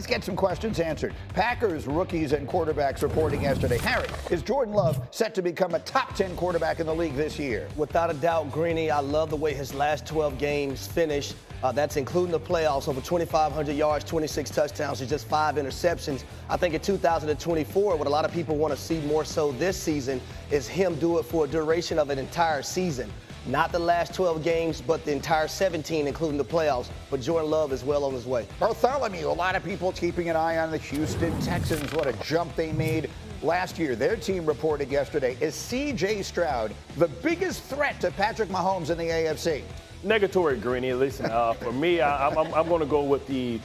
Let's get some questions answered. Packers rookies and quarterbacks reporting yesterday. Harry, is Jordan Love set to become a top 10 quarterback in the league this year? Without a doubt, Greeny. I love the way his last 12 games finished. That's including the playoffs, over 2,500 yards, 26 touchdowns, and just 5 interceptions. I think in 2024, what a lot of people want to see more so this season is him do it for a duration of an entire season. Not the last 12 games, but the entire 17, including the playoffs. But Jordan Love is well on his way. Bartholomew, a lot of people keeping an eye on the Houston Texans. What a jump they made last year. Their team reported yesterday, is C.J. Stroud the biggest threat to Patrick Mahomes in the AFC? Negatory, Greeny. Listen, for me, I'm going to go with the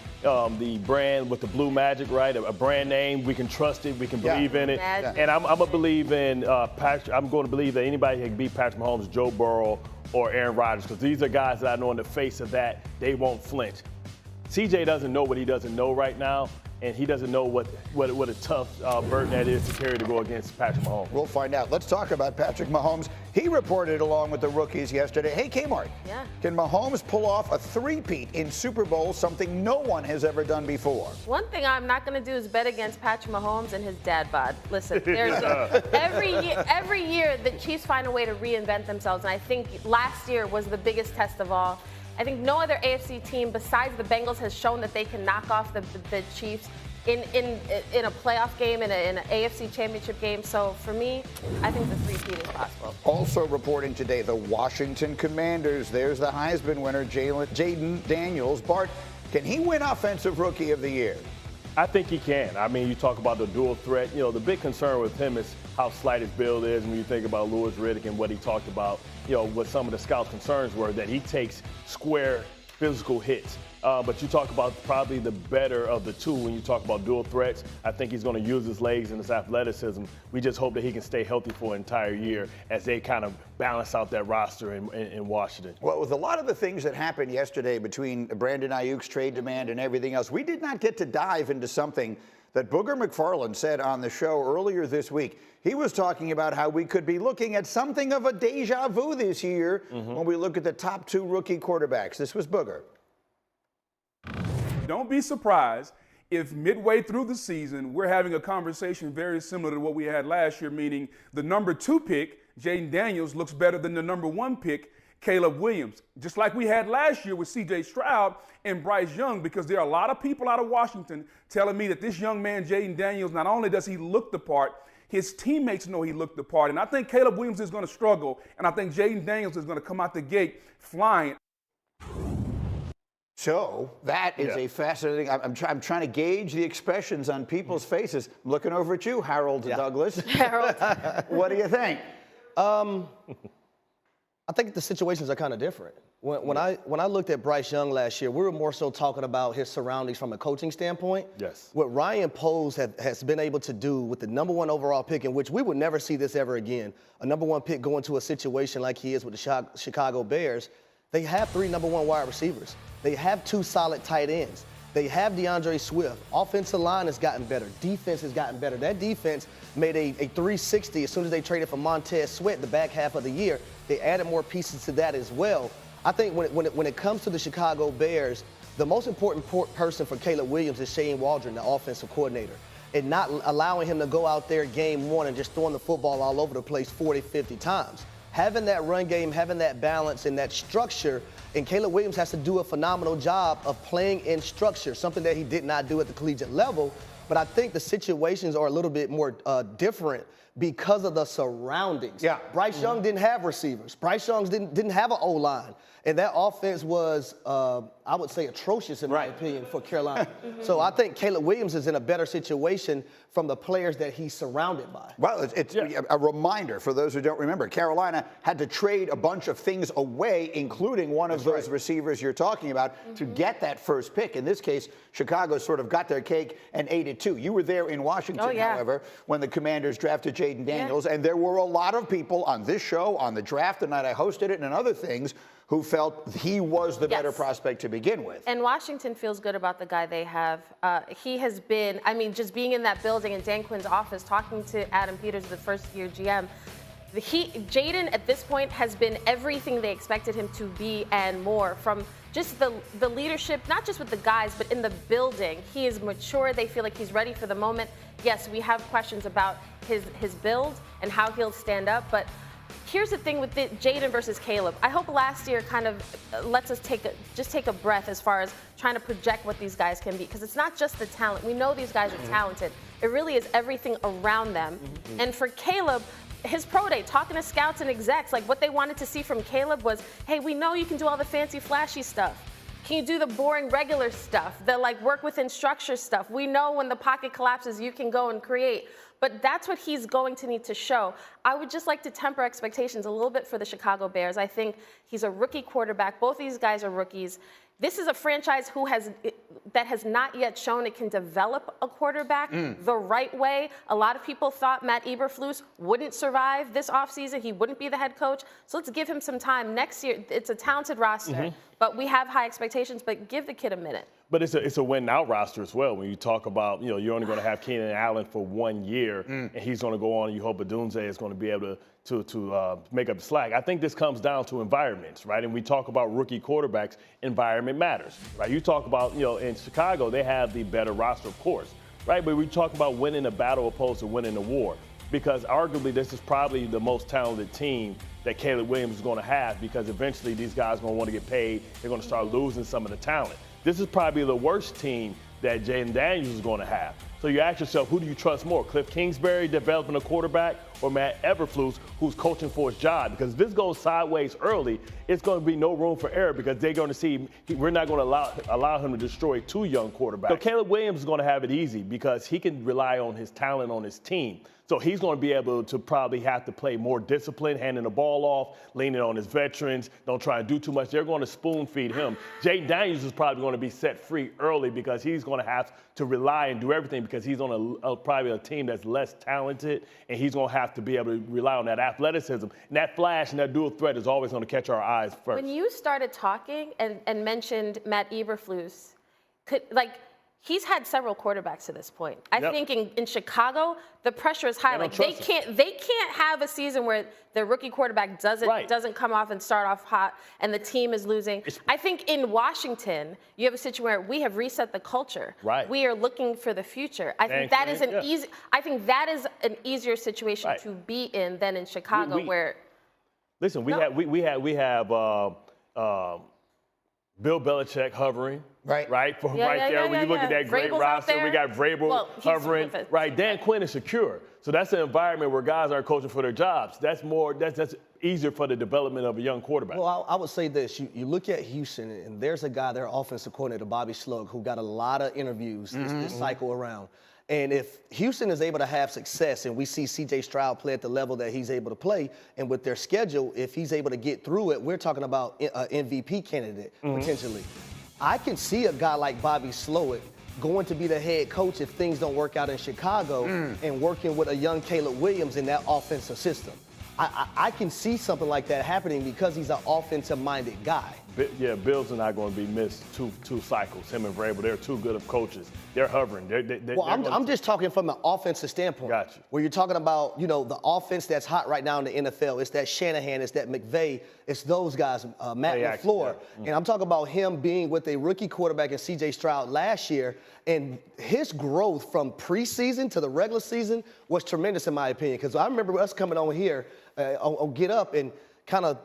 brand with the blue magic, right? A brand name. We can trust it. We can believe in it. Magic. And I'm going to believe in Patrick. I'm going to believe that anybody can beat Patrick Mahomes, Joe Burrow, or Aaron Rodgers, because these are guys that I know in the face of that, they won't flinch. CJ doesn't know what he doesn't know right now, and he doesn't know what a tough burden that is to carry to go against Patrick Mahomes. We'll find out. Let's talk about Patrick Mahomes. He reported along with the rookies yesterday. Hey, Kmart. Yeah. Can Mahomes pull off a three-peat in Super Bowl, something no one has ever done before? One thing I'm not going to do is bet against Patrick Mahomes and his dad bod. Listen, there's every year the Chiefs find a way to reinvent themselves, and I think last year was the biggest test of all. I think no other AFC team besides the Bengals has shown that they can knock off the Chiefs in a playoff game, in an AFC championship game. So for me, I think the three-peat is possible. Also reporting today, the Washington Commanders. There's the Heisman winner, Jaden Daniels. Bart, can he win Offensive Rookie of the Year? I think he can. I mean, you talk about the dual threat. You know, the big concern with him is how slight his build is. When you think about Louis Riddick and what he talked about, you know, what some of the scouts' concerns were, that he takes square physical hits. But you talk about probably the better of the two when you talk about dual threats. I think he's going to use his legs and his athleticism. We just hope that he can stay healthy for an entire year as they kind of balance out that roster in Washington. Well, with a lot of the things that happened yesterday between Brandon Ayuk's trade demand and everything else, we did not get to dive into something that Booger McFarland said on the show earlier this week. He was talking about how we could be looking at something of a deja vu this year when we look at the top two rookie quarterbacks. This was Booger. Don't be surprised if midway through the season we're having a conversation very similar to what we had last year, meaning the number 2 pick, Jaden Daniels, looks better than the number 1 pick, Caleb Williams. Just like we had last year with C.J. Stroud and Bryce Young, because there are a lot of people out of Washington telling me that this young man, Jaden Daniels, not only does he look the part, his teammates know he looked the part. And I think Caleb Williams is going to struggle, and I think Jaden Daniels is going to come out the gate flying. So that is a fascinating. I'm trying to gauge the expressions on people's faces. I'm looking over at you, Harold Douglas. Harold. What do you think? I think the situations are kind of different. When I looked at Bryce Young last year, we were more so talking about his surroundings from a coaching standpoint. Yes. What Ryan Poles has been able to do with the number 1 overall pick, in which we would never see this ever again, a number 1 pick going to a situation like he is with the Chicago Bears. They have 3 number 1 wide receivers. They have 2 solid tight ends. They have DeAndre Swift. Offensive line has gotten better. Defense has gotten better. That defense made a 360 as soon as they traded for Montez Sweat the back half of the year. They added more pieces to that as well. I think when it comes to the Chicago Bears, the most important person for Caleb Williams is Shane Waldron, the offensive coordinator, and not allowing him to go out there game 1 and just throwing the football all over the place 40, 50 times. Having that run game, having that balance and that structure, and Caleb Williams has to do a phenomenal job of playing in structure, something that he did not do at the collegiate level. But I think the situations are a little bit more different because of the surroundings. Yeah. Bryce Young didn't have receivers. Bryce Young didn't have an O-line. And that offense was, I would say, atrocious in my opinion for Carolina. So I think Caleb Williams is in a better situation from the players that he's surrounded by. Well, it's a reminder for those who don't remember. Carolina had to trade a bunch of things away, including one of those receivers you're talking about, to get that first pick. In this case, Chicago sort of got their cake and ate it too. You were there in Washington, however, when the Commanders drafted Jaden Daniels, and there were a lot of people on this show, on the draft the night I hosted it, and other things, who felt he was the better prospect to begin with. And Washington feels good about the guy they have. He has been, I mean, just being in that building in Dan Quinn's office, talking to Adam Peters, the first-year GM, Jaden at this point has been everything they expected him to be and more, from just the leadership, not just with the guys, but in the building. He is mature. They feel like he's ready for the moment. Yes, we have questions about his build and how he'll stand up, but here's the thing with Jaden versus Caleb. I hope last year kind of lets us take a breath as far as trying to project what these guys can be, because it's not just the talent. We know these guys are talented. It really is everything around them. And for Caleb, his pro day, talking to scouts and execs, like what they wanted to see from Caleb was, hey, we know you can do all the fancy, flashy stuff. Can you do the boring, regular stuff, the like work within structure stuff? We know when the pocket collapses, you can go and create. But that's what he's going to need to show. I would just like to temper expectations a little bit for the Chicago Bears. I think he's a rookie quarterback. Both these guys are rookies. This is a franchise that has not yet shown it can develop a quarterback the right way. A lot of people thought Matt Eberflus wouldn't survive this offseason. He wouldn't be the head coach. So let's give him some time. Next year, it's a talented roster, but we have high expectations, but give the kid a minute. But it's a win-now roster as well. When you talk about, you're only going to have Keenan Allen for 1 year, and he's going to go on, and you hope Odunze is going to be able to make up the slack. I think this comes down to environments, right? And we talk about rookie quarterbacks, environment matters, right? You talk about, in Chicago, they have the better roster, of course, right? But we talk about winning a battle opposed to winning a war, because arguably this is probably the most talented team that Caleb Williams is going to have, because eventually these guys are going to want to get paid. They're going to start losing some of the talent. This is probably the worst team that Jaden Daniels is going to have. So you ask yourself, who do you trust more? Cliff Kingsbury developing a quarterback, or Matt Eberflus, who's coaching for his job? Because if this goes sideways early, it's going to be no room for error, because they're going to see we're not going to allow him to destroy 2 young quarterbacks. So Caleb Williams is going to have it easy, because he can rely on his talent on his team. So he's going to be able to probably have to play more disciplined, handing the ball off, leaning on his veterans, don't try and do too much. They're going to spoon feed him. Jaden Daniels is probably going to be set free early, because he's going to have to rely and do everything, because he's on probably a team that's less talented, and he's going to have to be able to rely on that athleticism. And that flash and that dual threat is always going to catch our eyes first. When you started talking and mentioned Matt Eberflus, he's had several quarterbacks to this point. I think in Chicago, the pressure is high. Like they can't have a season where the rookie quarterback doesn't come off and start off hot and the team is losing. I think in Washington, you have a situation where we have reset the culture. Right. We are looking for the future. I think that is an easier situation to be in than in Chicago, where. Listen, we have Bill Belichick hovering. Right there. When you look at that great roster, we got Vrabel hovering. Right, Dan Quinn is secure. So that's an environment where guys aren't coaching for their jobs. That's easier for the development of a young quarterback. Well, I would say this. You look at Houston, and there's a guy, their offensive coordinator, Bobby Slug, who got a lot of interviews this cycle around. And if Houston is able to have success, and we see C.J. Stroud play at the level that he's able to play, and with their schedule, if he's able to get through it, we're talking about an MVP candidate, potentially. I can see a guy like Bobby Slowik going to be the head coach if things don't work out in Chicago and working with a young Caleb Williams in that offensive system. I can see something like that happening, because he's an offensive-minded guy. Yeah, Bills are not going to be missed two cycles. Him and Vrabel, they're too good of coaches. They're hovering. I'm just talking from an offensive standpoint. Gotcha. Where you're talking about, the offense that's hot right now in the NFL. It's that Shanahan, it's that McVay, it's those guys, Matt LaFleur. And I'm talking about him being with a rookie quarterback in C.J. Stroud last year, and his growth from preseason to the regular season was tremendous, in my opinion. Because I remember us coming on here on Get Up and kind of,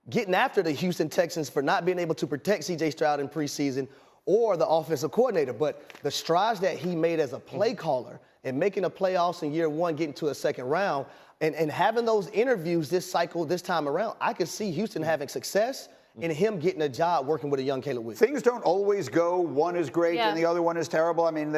getting after the Houston Texans for not being able to protect C.J. Stroud in preseason or the offensive coordinator. But the strides that he made as a play caller and making the playoffs in year 1, getting to a second round, and having those interviews this cycle, this time around, I could see Houston having success and him getting a job working with a young Caleb Williams. Things don't always go. One is great and the other one is terrible. I mean,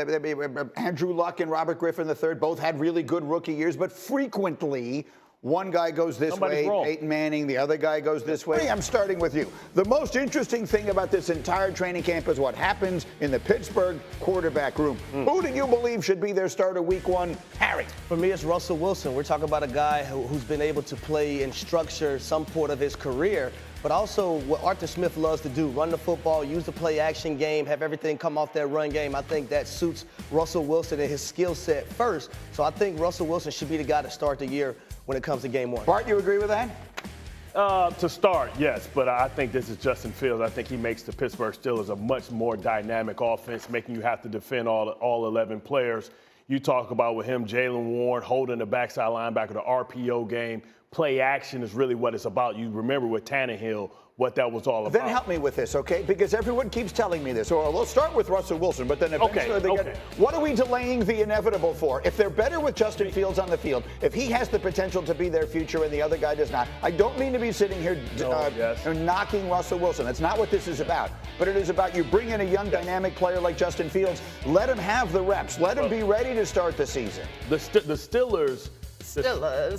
Andrew Luck and Robert Griffin III both had really good rookie years, but frequently one guy goes this way, Peyton Manning, the other guy goes this way. I'm starting with you. The most interesting thing about this entire training camp is what happens in the Pittsburgh quarterback room. Who do you believe should be their starter week 1? Harry. For me, it's Russell Wilson. We're talking about a guy who's been able to play and structure some part of his career, but also what Arthur Smith loves to do, run the football, use the play-action game, have everything come off that run game. I think that suits Russell Wilson and his skill set first. So I think Russell Wilson should be the guy to start the year when it comes to game 1. Bart, you agree with that? To start, yes, but I think this is Justin Fields. I think he makes the Pittsburgh Steelers a much more dynamic offense, making you have to defend all 11 players. You talk about with him, Jalen Warren holding the backside linebacker, the RPO game. Play action is really what it's about. You remember with Tannehill what that was all about. Then help me with this, okay? Because everyone keeps telling me this. Or we'll start with Russell Wilson, but then eventually they get, what are we delaying the inevitable for? If they're better with Justin Fields on the field, if he has the potential to be their future and the other guy does not, I don't mean to be sitting here knocking Russell Wilson. That's not what this is about. But it is about you bring in a young, dynamic player like Justin Fields, let him have the reps, let him be ready to start the season. The Steelers.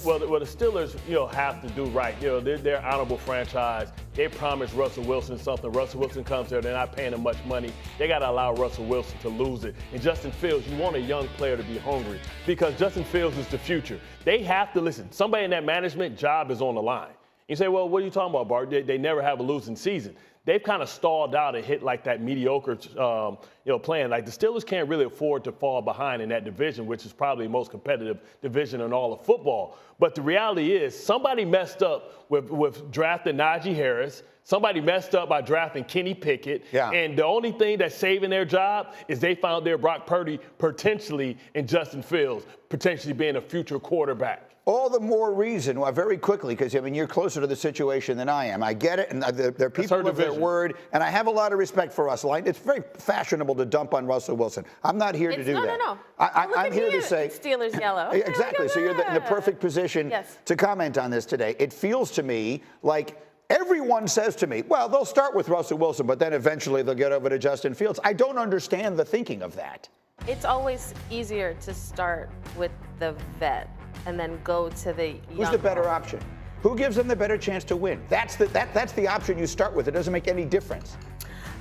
Well, the Steelers, have to do right. They're an honorable franchise. They promised Russell Wilson something. Russell Wilson comes there. They're not paying him much money. They got to allow Russell Wilson to lose it. And Justin Fields, you want a young player to be hungry because Justin Fields is the future. They have to listen. Somebody in that management job is on the line. You say, well, what are you talking about, Bart? They never have a losing season. They've kind of stalled out and hit like that mediocre, playing. Like the Steelers can't really afford to fall behind in that division, which is probably the most competitive division in all of football. But the reality is somebody messed up with drafting Najee Harris. Somebody messed up by drafting Kenny Pickett. Yeah. And the only thing that's saving their job is they found their Brock Purdy potentially in Justin Fields, potentially being a future quarterback. All the more reason, very quickly, because, you're closer to the situation than I am. I get it, and they're people of their word, and I have a lot of respect for Russell. It's very fashionable to dump on Russell Wilson. I'm not here to do that. No. I'm here to say. Steelers yellow. Exactly, so you're in the perfect position to comment on this today. It feels to me like everyone says to me, well, they'll start with Russell Wilson, but then eventually they'll get over to Justin Fields. I don't understand the thinking of that. It's always easier to start with the vet and then go to the young. Who's the better option? Who gives them the better chance to win? That's the option you start with. It doesn't make any difference.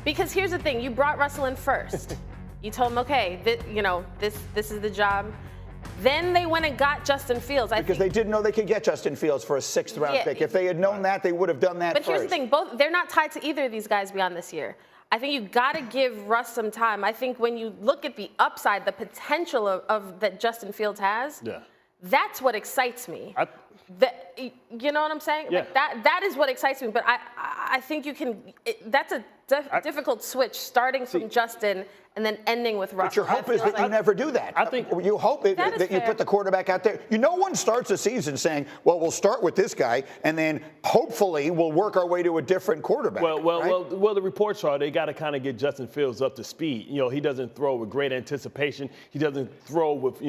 Because here's the thing: you brought Russell in first. You told him, okay, this is the job. Then they went and got Justin Fields. Because they didn't know they could get Justin Fields for a 6th round pick. If they had known that, they would have done that But first. Here's the thing: they're not tied to either of these guys beyond this year. I think you've got to give Russ some time. I think when you look at the upside, the potential of that Justin Fields has. Yeah. That's what excites me. You know what I'm saying? Yeah. Like that is what excites me. But I think you can. That's a difficult switch, starting from Justin and then ending with Russell. But your hope is that you never do that. I think you hope that you put the quarterback out there. No one starts a season saying, well, we'll start with this guy, and then hopefully we'll work our way to a different quarterback. Well, the reports are they got to kind of get Justin Fields up to speed. He doesn't throw with great anticipation. He doesn't throw with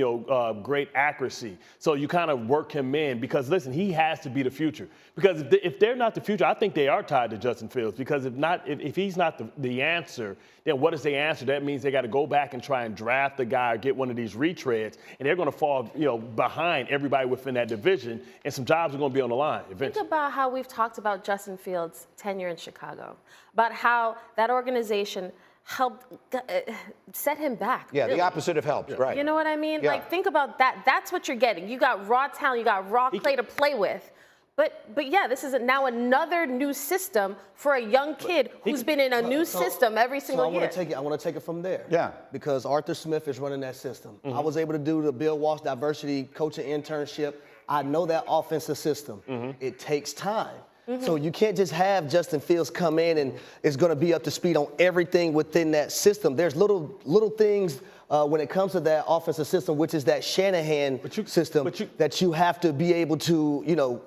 great accuracy. So you kind of work him in because, listen, he has to be the future. Because if they're not the future, I think they are tied to Justin Fields. Because if he's not the answer, then what is the answer? That means they got to go back and try and draft the guy or get one of these retreads, and they're going to fall, behind everybody within that division, and some jobs are going to be on the line eventually. Think about how we've talked about Justin Fields' tenure in Chicago, about how that organization helped set him back. Yeah, really. The opposite of helped, right. You know what I mean? Yeah. Like, think about that. That's what you're getting. You got raw talent, you got raw clay to play with. But yeah, this is now another new system for a young kid who's been in a new system every single year. I want to take it from there. Yeah. Because Arthur Smith is running that system. I was able to do the Bill Walsh diversity coaching internship. I know that offensive system. It takes time. So you can't just have Justin Fields come in and is going to be up to speed on everything within that system. There's little things when it comes to that offensive system, which is that Shanahan system that you have to be able to,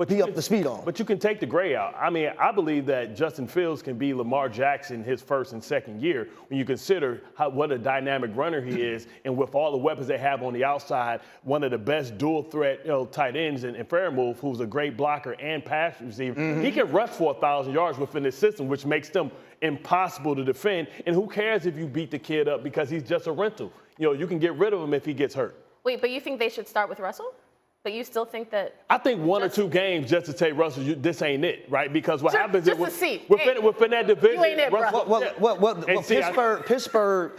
be up to speed on. But you can take the gray out. I mean, I believe that Justin Fields can be Lamar Jackson his first and second year when you consider what a dynamic runner he is, and with all the weapons they have on the outside, one of the best dual threat tight ends in Fairmouth, who's a great blocker and pass receiver. He can rush for 1,000 yards within this system, which makes them impossible to defend. And who cares if you beat the kid up because he's just a rental? You can get rid of him if he gets hurt. Wait, but you think they should start with Russell? But you still think that? I think one or two games just to say, Russell, this ain't it, right? Because what happens is within that division, you ain't it, bro. Well, Pittsburgh,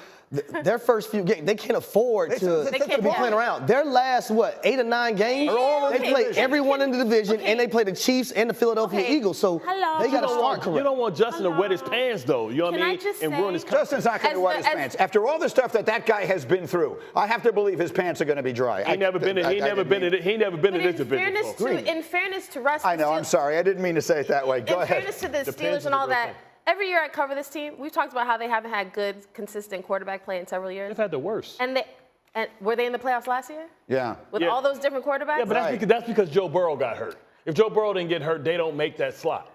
Their first few games, they can't afford to can't be do playing it. around. Their last, 8 or 9 games, they play everyone in the division, and they play the Chiefs and the Philadelphia Eagles. So they got to start correct. You don't want Justin to wet his pants, though. You know what I mean? And ruin his Justin's not going to wet his pants. After all the stuff that guy has been through, I have to believe his pants are going to be dry. He never been in this division before. In fairness to Russ, I know. I'm sorry. I didn't mean to say it that way. Go ahead. In fairness to the Steelers and all that. Every year I cover this team, we've talked about how they haven't had good, consistent quarterback play in several years. They've had the worst. And were they in the playoffs last year? Yeah. With all those different quarterbacks? Yeah, but that's because Joe Burrow got hurt. If Joe Burrow didn't get hurt, they don't make that slot.